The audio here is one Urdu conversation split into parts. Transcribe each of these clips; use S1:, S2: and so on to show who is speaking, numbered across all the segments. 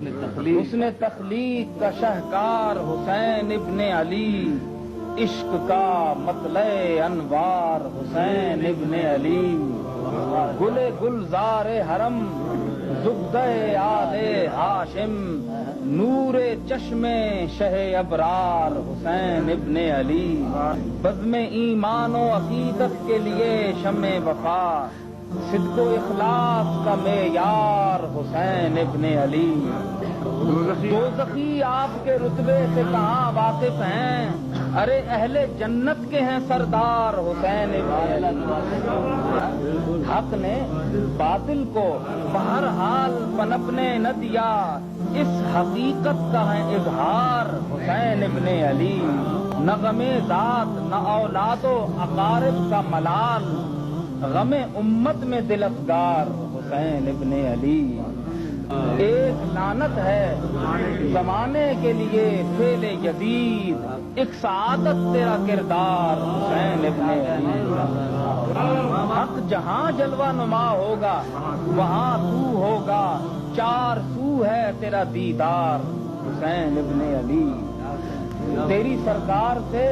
S1: حسن تخلیق کا شہکار حسین ابن علی، عشق کا مطلع انوار حسین ابن علی، گل گلزار حرم زبدہ آل ہاشم، نور چشم شہ ابرار حسین ابن علی، بزم ایمان و عقیدت کے لیے شمع وفا، صدق و اخلاص کا معیار حسین ابن علی، دوزخی آپ کے رتبے سے کہاں واقف ہیں، ارے اہل جنت کے ہیں سردار حسین ابن علی، حق نے باطل کو بہرحال پنپنے نہ دیا، اس حقیقت کا ہے اظہار حسین ابن علی، نہ غم ذات نہ اولاد و اقارب کا ملال، غم امت میں دل افگار حسین ابن علی، ایک لعنت ہے زمانے کے لیے فعل یزید، ایک سعادت تیرا کردار حسین ابن علی، حق جہاں جلوہ نما ہوگا وہاں تو ہوگا، چار سو ہے تیرا دیدار حسین ابن علی، تیری سرکار سے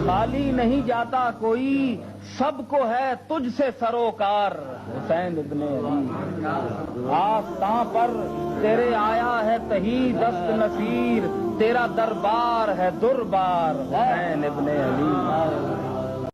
S1: خالی نہیں جاتا کوئی، سب کو ہے تجھ سے سروکار حسین ابن علی، آستاں پر تیرے آیا ہے تہی دست نصیر، تیرا دربار ہے دربار حسین ابن علی،